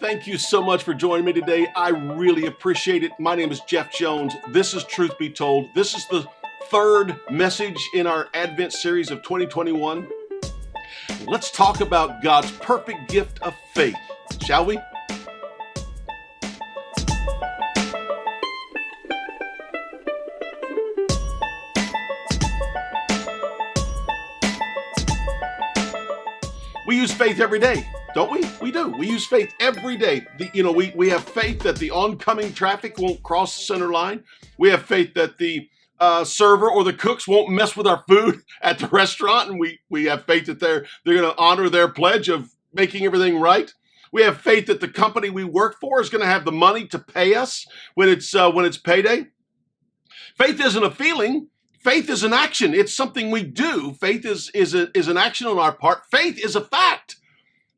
Thank you so much for joining me today. I really appreciate it. My name is Jeff Jones. This is Truth Be Told. This is the third message in our Advent series of 2021. Let's talk about God's perfect gift of faith, shall we? We use faith every day, don't we? We do. We use faith every day. We have faith that the oncoming traffic won't cross the center line. We have faith that the server or the cooks won't mess with our food at the restaurant, and we have faith that they're going to honor their pledge of making everything right. We have faith that the company we work for is going to have the money to pay us when it's payday. Faith isn't a feeling. Faith is an action. It's something we do. Faith is an action on our part. Faith is a fact.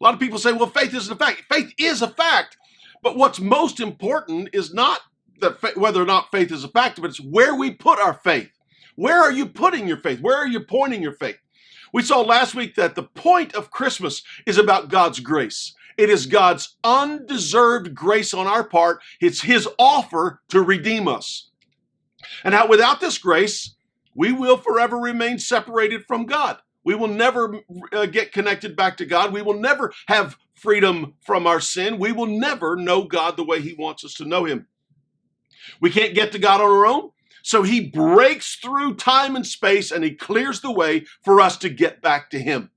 A lot of people say, well, faith isn't a fact. Faith is a fact. But what's most important is not whether or not faith is a fact, but it's where we put our faith. Where are you putting your faith? Where are you pointing your faith? We saw last week that the point of Christmas is about God's grace. It is God's undeserved grace on our part. It's His offer to redeem us. And how without this grace, we will forever remain separated from God. We will never get connected back to God. We will never have freedom from our sin. We will never know God the way He wants us to know Him. We can't get to God on our own, so He breaks through time and space and He clears the way for us to get back to Him.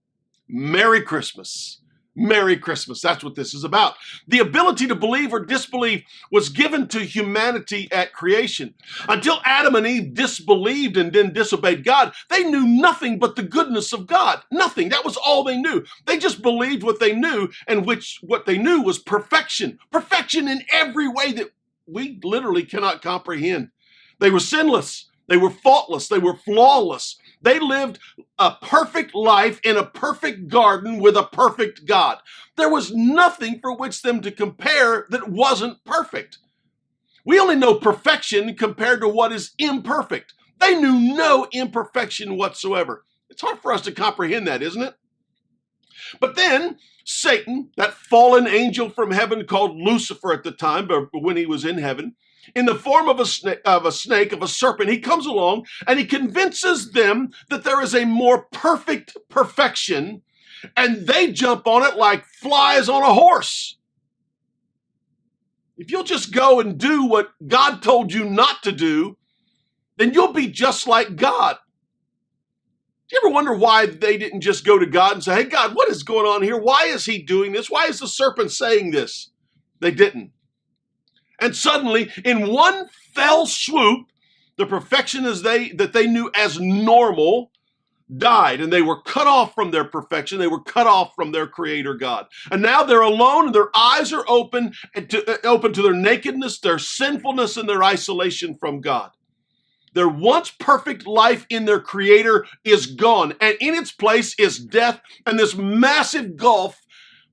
Merry Christmas. Merry Christmas. That's what this is about. The ability to believe or disbelieve was given to humanity at creation. Until Adam and Eve disbelieved and then disobeyed God, they knew nothing but the goodness of God. Nothing. That was all they knew. They just believed what they knew, and what they knew was perfection. Perfection in every way that we literally cannot comprehend. They were sinless. They were faultless. They were flawless. They lived a perfect life in a perfect garden with a perfect God. There was nothing for which them to compare that wasn't perfect. We only know perfection compared to what is imperfect. They knew no imperfection whatsoever. It's hard for us to comprehend that, isn't it? But then Satan, that fallen angel from heaven called Lucifer at the time, but when he was in heaven, in the form of a snake, of a serpent, he comes along and he convinces them that there is a more perfect perfection, and they jump on it like flies on a horse. If you'll just go and do what God told you not to do, then you'll be just like God. Do you ever wonder why they didn't just go to God and say, hey, God, what is going on here? Why is he doing this? Why is the serpent saying this? They didn't. And suddenly, in one fell swoop, the perfection that they knew as normal died, and they were cut off from their perfection. They were cut off from their Creator God. And now they're alone, and their eyes are open to their nakedness, their sinfulness, and their isolation from God. Their once perfect life in their Creator is gone, and in its place is death and this massive gulf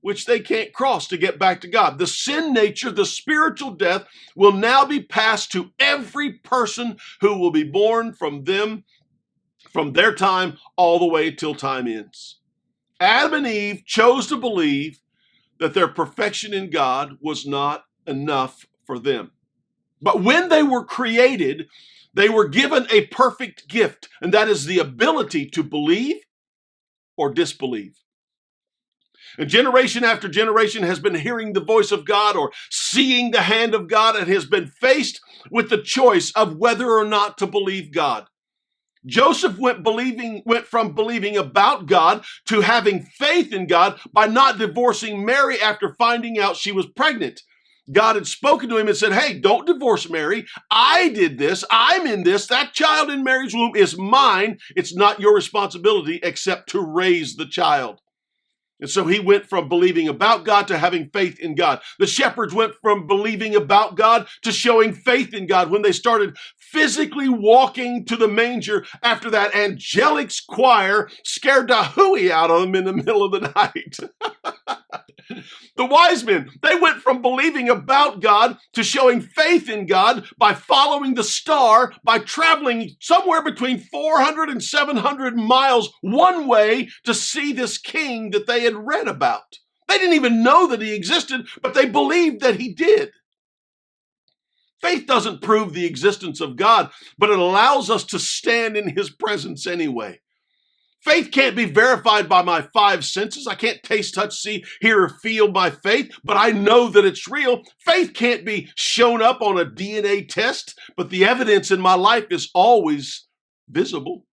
which they can't cross to get back to God. The sin nature, the spiritual death, will now be passed to every person who will be born from them, from their time all the way till time ends. Adam and Eve chose to believe that their perfection in God was not enough for them. But when they were created, they were given a perfect gift, and that is the ability to believe or disbelieve. And generation after generation has been hearing the voice of God or seeing the hand of God, and has been faced with the choice of whether or not to believe God. Joseph went from believing about God to having faith in God by not divorcing Mary after finding out she was pregnant. God had spoken to him and said, hey, don't divorce Mary. I did this. I'm in this. That child in Mary's womb is mine. It's not your responsibility except to raise the child. And so he went from believing about God to having faith in God. The shepherds went from believing about God to showing faith in God when they started physically walking to the manger after that angelic choir scared the hooey out of them in the middle of the night. The wise men, they went from believing about God to showing faith in God by following the star, by traveling somewhere between 400 and 700 miles one way to see this king that they had read about. They didn't even know that he existed, but they believed that he did. Faith doesn't prove the existence of God, but it allows us to stand in his presence anyway. Faith can't be verified by my five senses. I can't taste, touch, see, hear, or feel my faith, but I know that it's real. Faith can't be shown up on a DNA test, but the evidence in my life is always visible.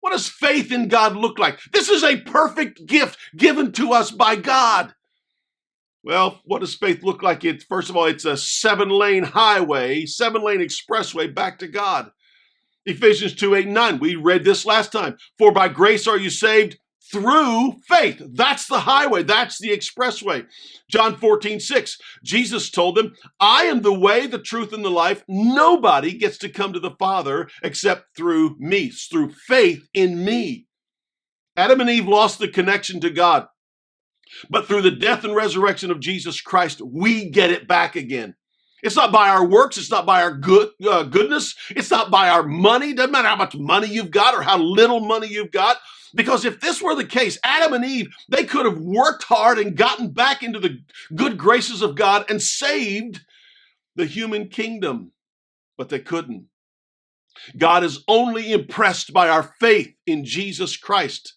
What does faith in God look like? This is a perfect gift given to us by God. Well, what does faith look like? First of all, it's a 7-lane highway, 7-lane expressway back to God. Ephesians 2:8-9. We read this last time. For by grace are you saved through faith. That's the highway. That's the expressway. John 14:6. Jesus told them, I am the way, the truth, and the life. Nobody gets to come to the Father except through me, through faith in me. Adam and Eve lost the connection to God, but through the death and resurrection of Jesus Christ, we get it back again. It's not by our works. It's not by our goodness. It's not by our money. Doesn't matter how much money you've got or how little money you've got. Because if this were the case, Adam and Eve, they could have worked hard and gotten back into the good graces of God and saved the human kingdom. But they couldn't. God is only impressed by our faith in Jesus Christ.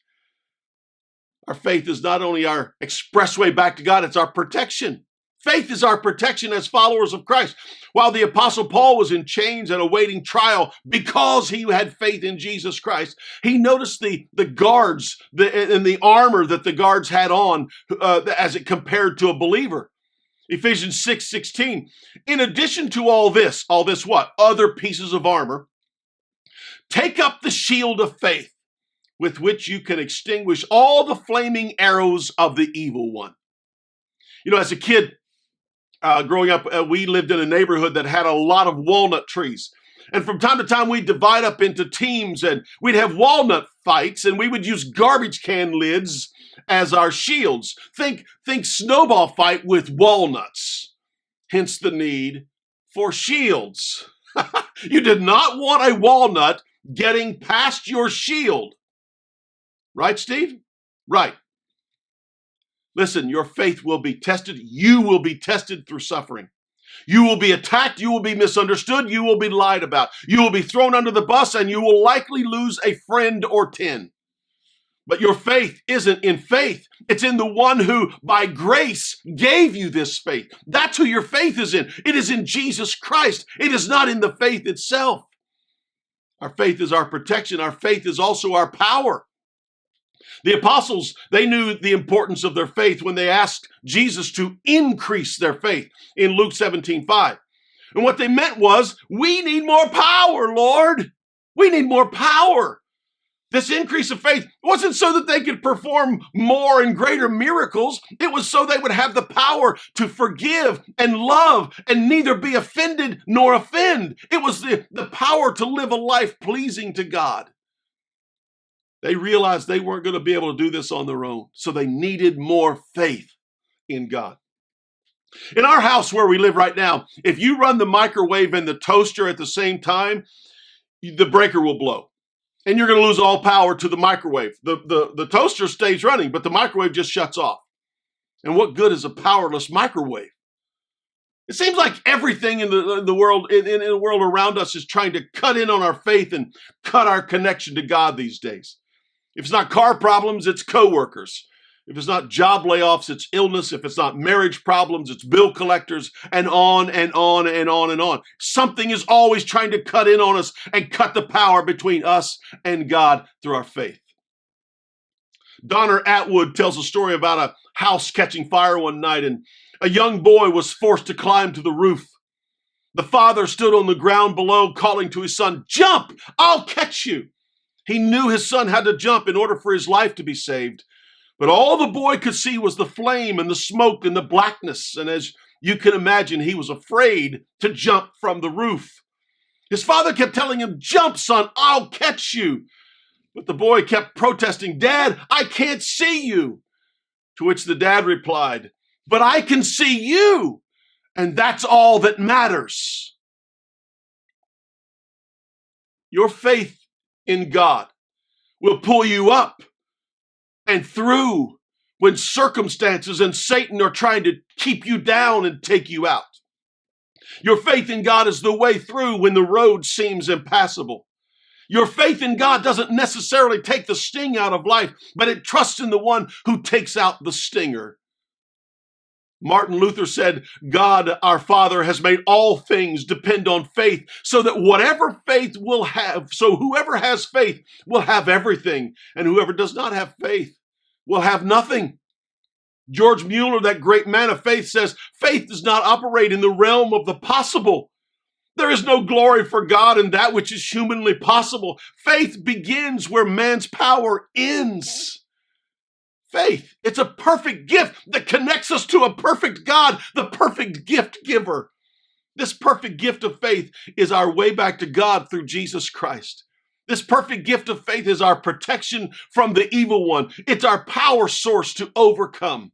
Our faith is not only our expressway back to God, it's our protection. Faith is our protection as followers of Christ. While the Apostle Paul was in chains and awaiting trial because he had faith in Jesus Christ, he noticed the guards and the armor that the guards had on as it compared to a believer. Ephesians 6:16. In addition to all this what? Other pieces of armor. Take up the shield of faith with which you can extinguish all the flaming arrows of the evil one. You know, as a kid, growing up, we lived in a neighborhood that had a lot of walnut trees. And from time to time, we'd divide up into teams and we'd have walnut fights and we would use garbage can lids as our shields. Think snowball fight with walnuts. Hence the need for shields. You did not want a walnut getting past your shield. Right, Steve? Right. Listen, your faith will be tested. You will be tested through suffering. You will be attacked. You will be misunderstood. You will be lied about. You will be thrown under the bus, and you will likely lose a friend or 10. But your faith isn't in faith. It's in the one who, by grace, gave you this faith. That's who your faith is in. It is in Jesus Christ. It is not in the faith itself. Our faith is our protection. Our faith is also our power. The apostles, they knew the importance of their faith when they asked Jesus to increase their faith in Luke 17:5. And what they meant was, we need more power, Lord. We need more power. This increase of faith wasn't so that they could perform more and greater miracles. It was so they would have the power to forgive and love and neither be offended nor offend. It was the power to live a life pleasing to God. They realized they weren't going to be able to do this on their own, so they needed more faith in God. In our house where we live right now, if you run the microwave and the toaster at the same time, the breaker will blow, and you're going to lose all power to the microwave. The toaster stays running, but the microwave just shuts off. And what good is a powerless microwave? It seems like everything in the world in the world around us is trying to cut in on our faith and cut our connection to God these days. If it's not car problems, it's coworkers. If it's not job layoffs, it's illness. If it's not marriage problems, it's bill collectors, and on and on and on and on. Something is always trying to cut in on us and cut the power between us and God through our faith. Donner Atwood tells a story about a house catching fire one night, and a young boy was forced to climb to the roof. The father stood on the ground below, calling to his son, "Jump! I'll catch you!" He knew his son had to jump in order for his life to be saved. But all the boy could see was the flame and the smoke and the blackness. And as you can imagine, he was afraid to jump from the roof. His father kept telling him, "Jump, son, I'll catch you." But the boy kept protesting, "Dad, I can't see you." To which the dad replied, "But I can see you, and that's all that matters." Your faith in God will pull you up and through when circumstances and Satan are trying to keep you down and take you out. Your faith in God is the way through when the road seems impassable. Your faith in God doesn't necessarily take the sting out of life, but it trusts in the one who takes out the stinger. Martin Luther said, God, our Father, has made all things depend on faith, so that whatever faith will have, so whoever has faith will have everything, and whoever does not have faith will have nothing. George Mueller, that great man of faith, says, faith does not operate in the realm of the possible. There is no glory for God in that which is humanly possible. Faith begins where man's power ends. Faith, it's a perfect gift that connects us to a perfect God, the perfect gift giver. This perfect gift of faith is our way back to God through Jesus Christ. This perfect gift of faith is our protection from the evil one. It's our power source to overcome.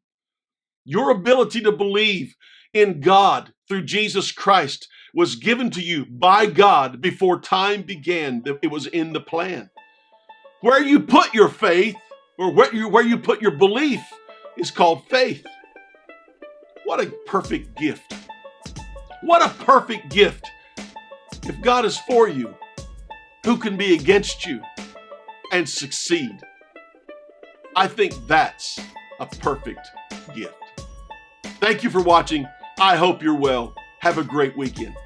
Your ability to believe in God through Jesus Christ was given to you by God before time began. It was in the plan. Where you put your faith, or where you put your belief, is called faith. What a perfect gift. What a perfect gift. If God is for you, who can be against you and succeed? I think that's a perfect gift. Thank you for watching. I hope you're well. Have a great weekend.